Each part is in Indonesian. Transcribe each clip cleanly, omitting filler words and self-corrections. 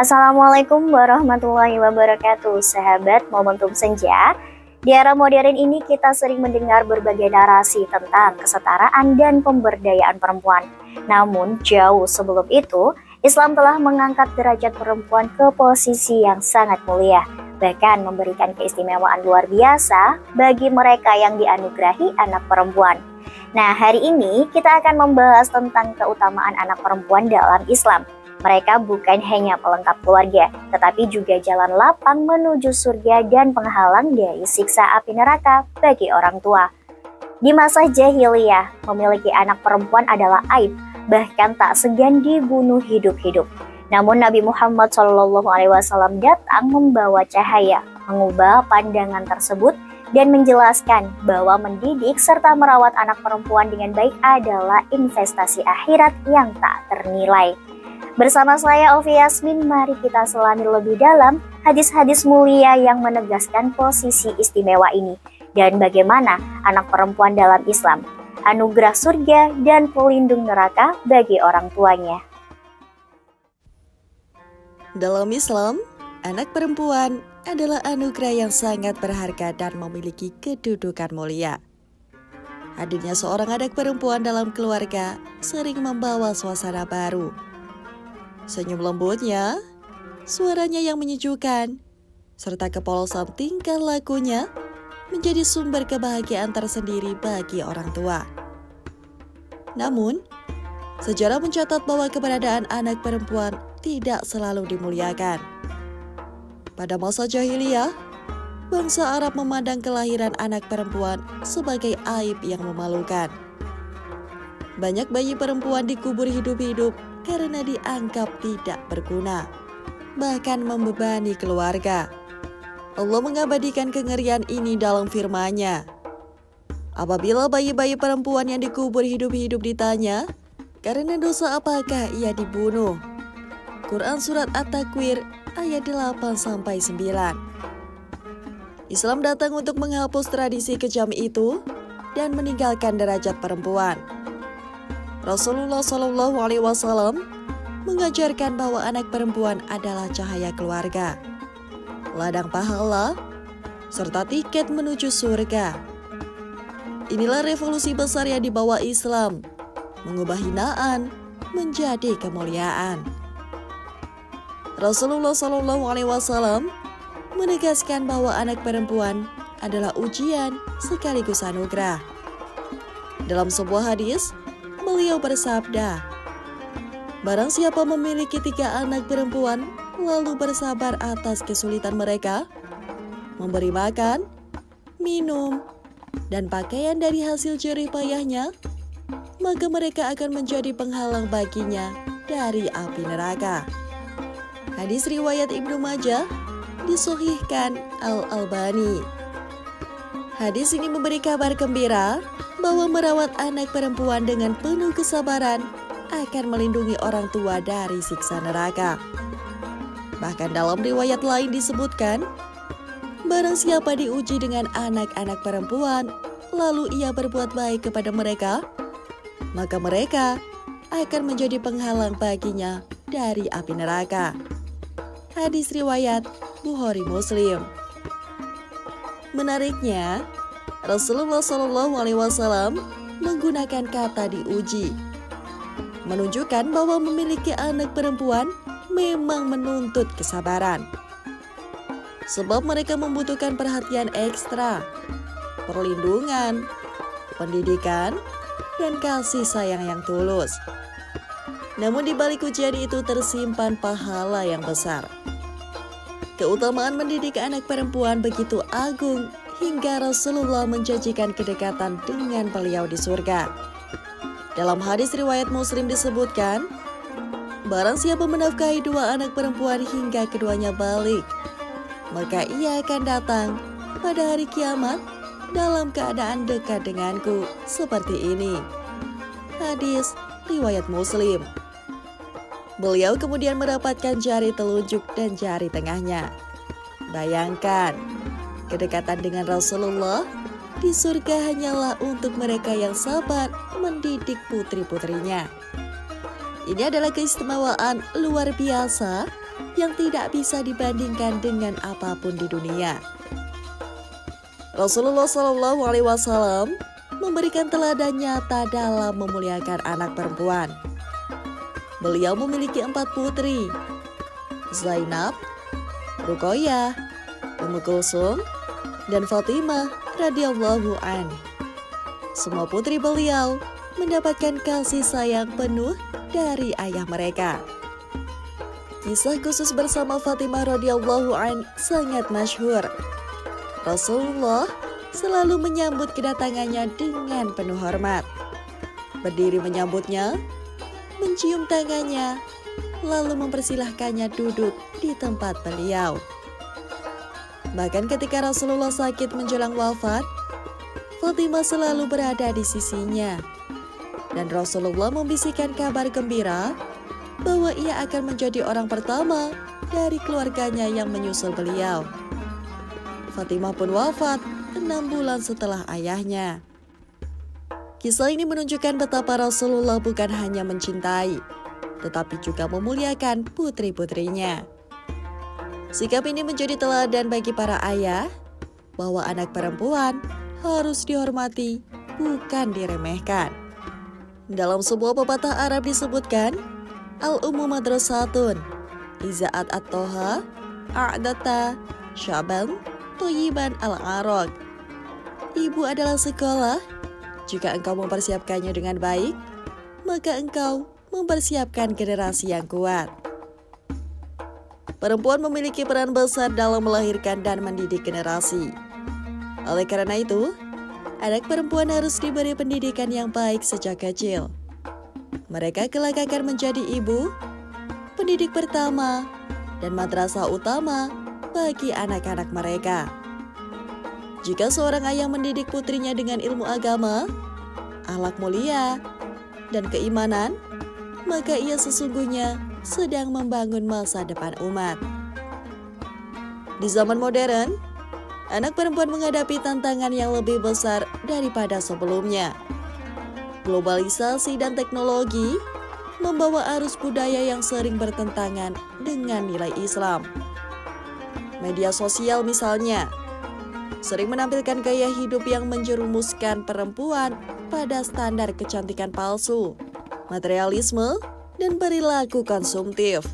Assalamualaikum warahmatullahi wabarakatuh, sahabat Momentum Senja. Di era modern ini kita sering mendengar berbagai narasi tentang kesetaraan dan pemberdayaan perempuan. Namun jauh sebelum itu, Islam telah mengangkat derajat perempuan ke posisi yang sangat mulia, bahkan memberikan keistimewaan luar biasa bagi mereka yang dianugerahi anak perempuan. Nah, hari ini kita akan membahas tentang keutamaan anak perempuan dalam Islam. Mereka bukan hanya pelengkap keluarga, tetapi juga jalan lapang menuju surga dan penghalang dari siksa api neraka bagi orang tua. Di masa jahiliyah, memiliki anak perempuan adalah aib, bahkan tak segan dibunuh hidup-hidup. Namun Nabi Muhammad SAW datang membawa cahaya, mengubah pandangan tersebut, dan menjelaskan bahwa mendidik serta merawat anak perempuan dengan baik adalah investasi akhirat yang tak ternilai. Bersama saya Ovi Yasmin, mari kita selami lebih dalam hadis-hadis mulia yang menegaskan posisi istimewa ini dan bagaimana anak perempuan dalam Islam, anugerah surga dan pelindung neraka bagi orang tuanya. Dalam Islam, anak perempuan adalah anugerah yang sangat berharga dan memiliki kedudukan mulia. Hadirnya seorang anak perempuan dalam keluarga sering membawa suasana baru. Senyum lembutnya, suaranya yang menyejukkan, serta kepolosan tingkah lakunya menjadi sumber kebahagiaan tersendiri bagi orang tua. Namun, sejarah mencatat bahwa keberadaan anak perempuan tidak selalu dimuliakan. Pada masa jahiliyah, bangsa Arab memandang kelahiran anak perempuan sebagai aib yang memalukan. Banyak bayi perempuan dikubur hidup-hidup karena dianggap tidak berguna, bahkan membebani keluarga. Allah mengabadikan kengerian ini dalam firman-Nya. Apabila bayi-bayi perempuan yang dikubur hidup-hidup ditanya, karena dosa apakah ia dibunuh? Quran Surat At-Takwir ayat 8-9. Islam datang untuk menghapus tradisi kejam itu dan meninggalkan derajat perempuan. Rasulullah SAW mengajarkan bahwa anak perempuan adalah cahaya keluarga, ladang pahala, serta tiket menuju surga. Inilah revolusi besar yang dibawa Islam, mengubah hinaan menjadi kemuliaan. Rasulullah SAW menegaskan bahwa anak perempuan adalah ujian sekaligus anugerah. Dalam sebuah hadis, beliau bersabda, "Barang siapa memiliki 3 anak perempuan, lalu bersabar atas kesulitan mereka, memberi makan, minum, dan pakaian dari hasil jerih payahnya, maka mereka akan menjadi penghalang baginya dari api neraka." Hadis riwayat Ibnu Majah, disahihkan Al-Albani. Hadis ini memberi kabar gembira bahwa merawat anak perempuan dengan penuh kesabaran akan melindungi orang tua dari siksa neraka. Bahkan dalam riwayat lain disebutkan, barang siapa diuji dengan anak-anak perempuan, lalu ia berbuat baik kepada mereka, maka mereka akan menjadi penghalang baginya dari api neraka. Hadis riwayat Bukhari Muslim. Menariknya, Rasulullah SAW menggunakan kata diuji, menunjukkan bahwa memiliki anak perempuan memang menuntut kesabaran. Sebab mereka membutuhkan perhatian ekstra, perlindungan, pendidikan, dan kasih sayang yang tulus. Namun di balik ujian itu tersimpan pahala yang besar. Keutamaan mendidik anak perempuan begitu agung hingga Rasulullah menjanjikan kedekatan dengan beliau di surga. Dalam hadis riwayat Muslim disebutkan, barang siapa menafkahi 2 anak perempuan hingga keduanya balik, maka ia akan datang pada hari kiamat dalam keadaan dekat denganku seperti ini. Hadis riwayat Muslim. Beliau kemudian mendapatkan jari telunjuk dan jari tengahnya. Bayangkan, kedekatan dengan Rasulullah di surga hanyalah untuk mereka yang sabar mendidik putri-putrinya. Ini adalah keistimewaan luar biasa yang tidak bisa dibandingkan dengan apapun di dunia. Rasulullah SAW memberikan teladan nyata dalam memuliakan anak perempuan. Beliau memiliki 4 putri, Zainab, Ruqayyah, Ummu Kulsum, dan Fatimah radhiyallahu an. Semua putri beliau mendapatkan kasih sayang penuh dari ayah mereka. Kisah khusus bersama Fatimah radhiyallahu an sangat masyhur. Rasulullah selalu menyambut kedatangannya dengan penuh hormat. Berdiri menyambutnya, mencium tangannya, lalu mempersilahkannya duduk di tempat beliau. Bahkan ketika Rasulullah sakit menjelang wafat, Fatimah selalu berada di sisinya. Dan Rasulullah membisikkan kabar gembira bahwa ia akan menjadi orang pertama dari keluarganya yang menyusul beliau. Fatimah pun wafat 6 bulan setelah ayahnya. Kisah ini menunjukkan betapa Rasulullah bukan hanya mencintai, tetapi juga memuliakan putri-putrinya. Sikap ini menjadi teladan bagi para ayah, bahwa anak perempuan harus dihormati, bukan diremehkan. Dalam sebuah pepatah Arab disebutkan, Al-ummu madrasatun, iza'at at-toha, a'data, syaban, toyiban al-arok. Ibu adalah sekolah. Jika engkau mempersiapkannya dengan baik, maka engkau mempersiapkan generasi yang kuat. Perempuan memiliki peran besar dalam melahirkan dan mendidik generasi. Oleh karena itu, anak perempuan harus diberi pendidikan yang baik sejak kecil. Mereka kelak akan menjadi ibu, pendidik pertama, dan madrasah utama bagi anak-anak mereka. Jika seorang ayah mendidik putrinya dengan ilmu agama, akhlak mulia, dan keimanan, maka ia sesungguhnya sedang membangun masa depan umat. Di zaman modern, anak perempuan menghadapi tantangan yang lebih besar daripada sebelumnya. Globalisasi dan teknologi membawa arus budaya yang sering bertentangan dengan nilai Islam. Media sosial misalnya, sering menampilkan gaya hidup yang menjerumuskan perempuan pada standar kecantikan palsu, materialisme, dan perilaku konsumtif.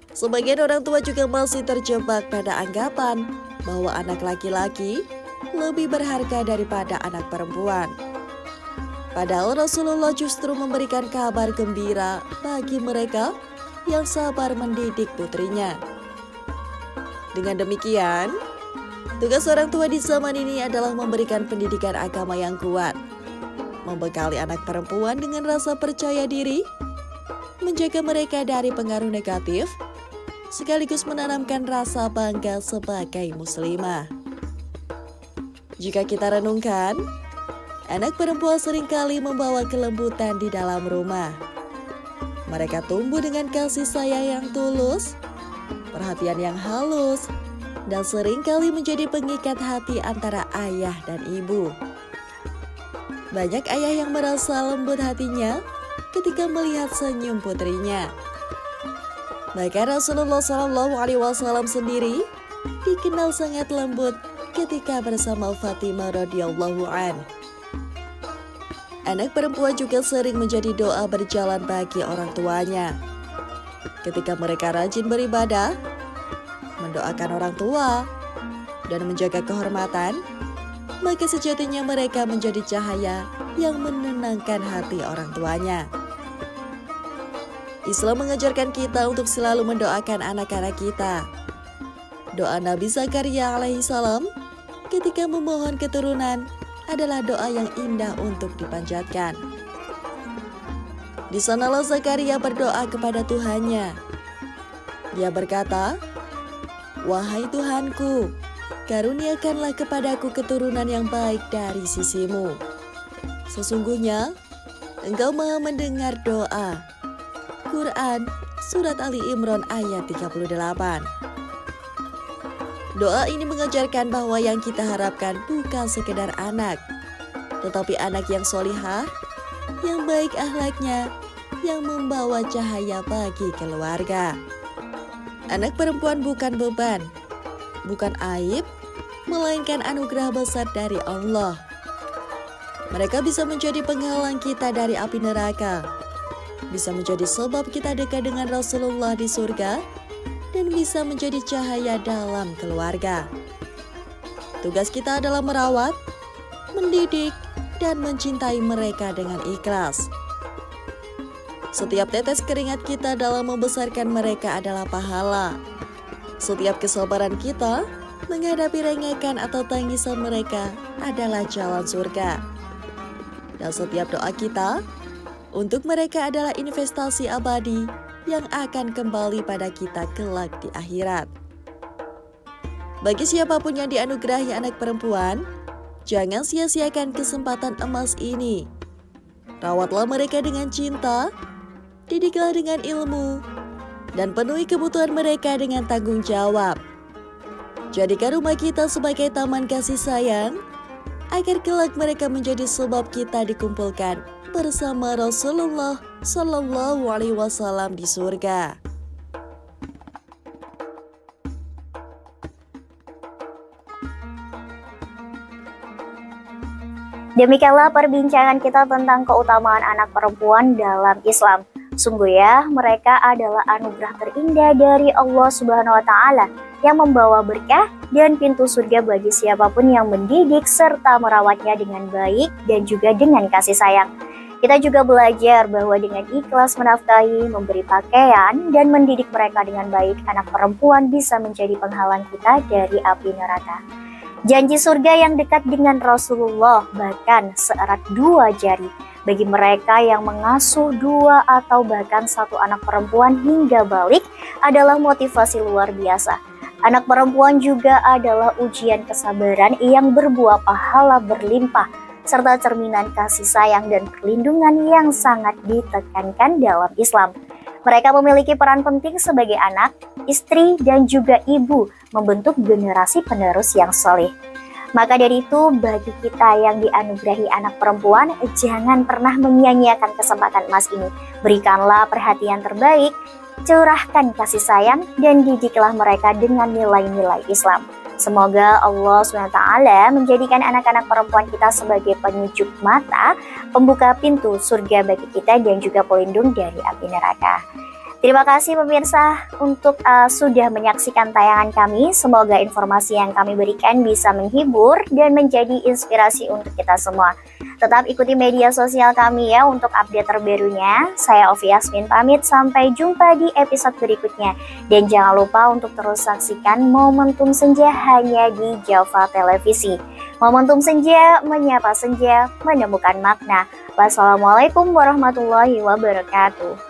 Sebagian orang tua juga masih terjebak pada anggapan bahwa anak laki-laki lebih berharga daripada anak perempuan. Padahal Rasulullah justru memberikan kabar gembira bagi mereka yang sabar mendidik putrinya. Dengan demikian, tugas orang tua di zaman ini adalah memberikan pendidikan agama yang kuat, membekali anak perempuan dengan rasa percaya diri, menjaga mereka dari pengaruh negatif, sekaligus menanamkan rasa bangga sebagai muslimah. Jika kita renungkan, anak perempuan seringkali membawa kelembutan di dalam rumah. Mereka tumbuh dengan kasih sayang yang tulus, perhatian yang halus, dan seringkali menjadi pengikat hati antara ayah dan ibu. Banyak ayah yang merasa lembut hatinya ketika melihat senyum putrinya. Bahkan Rasulullah SAW sendiri dikenal sangat lembut ketika bersama Fatimah radhiyallahu an. Anak perempuan juga sering menjadi doa berjalan bagi orang tuanya. Ketika mereka rajin beribadah, mendoakan orang tua, dan menjaga kehormatan, maka sejatinya mereka menjadi cahaya yang menenangkan hati orang tuanya. Islam mengajarkan kita untuk selalu mendoakan anak-anak kita. Doa Nabi Zakaria alaihissalam ketika memohon keturunan adalah doa yang indah untuk dipanjatkan. Di sanalah Zakaria berdoa kepada Tuhannya. Dia berkata, "Wahai Tuhanku, karuniakanlah kepadaku keturunan yang baik dari sisimu. Sesungguhnya, Engkau Maha mendengar doa." Quran, Surat Ali Imran ayat 38. Doa ini mengajarkan bahwa yang kita harapkan bukan sekedar anak, tetapi anak yang solihah, yang baik akhlaknya, yang membawa cahaya bagi keluarga. Anak perempuan bukan beban, bukan aib, melainkan anugerah besar dari Allah. Mereka bisa menjadi penghalang kita dari api neraka, bisa menjadi sebab kita dekat dengan Rasulullah di surga, dan bisa menjadi cahaya dalam keluarga. Tugas kita adalah merawat, mendidik, dan mencintai mereka dengan ikhlas. Setiap tetes keringat kita dalam membesarkan mereka adalah pahala. Setiap kesabaran kita menghadapi rengekan atau tangisan mereka adalah jalan surga. Dan setiap doa kita untuk mereka adalah investasi abadi yang akan kembali pada kita kelak di akhirat. Bagi siapapun yang dianugerahi anak perempuan, jangan sia-siakan kesempatan emas ini. Rawatlah mereka dengan cinta, didiklah dengan ilmu, dan penuhi kebutuhan mereka dengan tanggung jawab. Jadikan rumah kita sebagai taman kasih sayang, agar kelak mereka menjadi sebab kita dikumpulkan bersama Rasulullah Shallallahu Alaihi Wasallam di surga. Demikianlah perbincangan kita tentang keutamaan anak perempuan dalam Islam. Sungguh ya, mereka adalah anugerah terindah dari Allah Subhanahu wa Ta'ala yang membawa berkah dan pintu surga bagi siapapun yang mendidik serta merawatnya dengan baik dan juga dengan kasih sayang. Kita juga belajar bahwa dengan ikhlas menafkahi, memberi pakaian, dan mendidik mereka dengan baik, anak perempuan bisa menjadi penghalang kita dari api neraka. Janji surga yang dekat dengan Rasulullah bahkan seerat 2 jari. Bagi mereka yang mengasuh 2 atau bahkan 1 anak perempuan hingga balik adalah motivasi luar biasa. Anak perempuan juga adalah ujian kesabaran yang berbuah pahala berlimpah, serta cerminan kasih sayang dan perlindungan yang sangat ditekankan dalam Islam. Mereka memiliki peran penting sebagai anak, istri, dan juga ibu, membentuk generasi penerus yang soleh. Maka dari itu, bagi kita yang dianugerahi anak perempuan, jangan pernah menyia-nyiakan kesempatan emas ini. Berikanlah perhatian terbaik, curahkan kasih sayang, dan didiklah mereka dengan nilai-nilai Islam. Semoga Allah SWT menjadikan anak-anak perempuan kita sebagai penyejuk mata, pembuka pintu surga bagi kita, dan juga pelindung dari api neraka. Terima kasih pemirsa untuk sudah menyaksikan tayangan kami. Semoga informasi yang kami berikan bisa menghibur dan menjadi inspirasi untuk kita semua. Tetap ikuti media sosial kami ya untuk update terbarunya. Saya Ovi Yasmin pamit, sampai jumpa di episode berikutnya. Dan jangan lupa untuk terus saksikan Momentum Senja hanya di Java Televisi. Momentum Senja, menyapa senja, menemukan makna. Wassalamualaikum warahmatullahi wabarakatuh.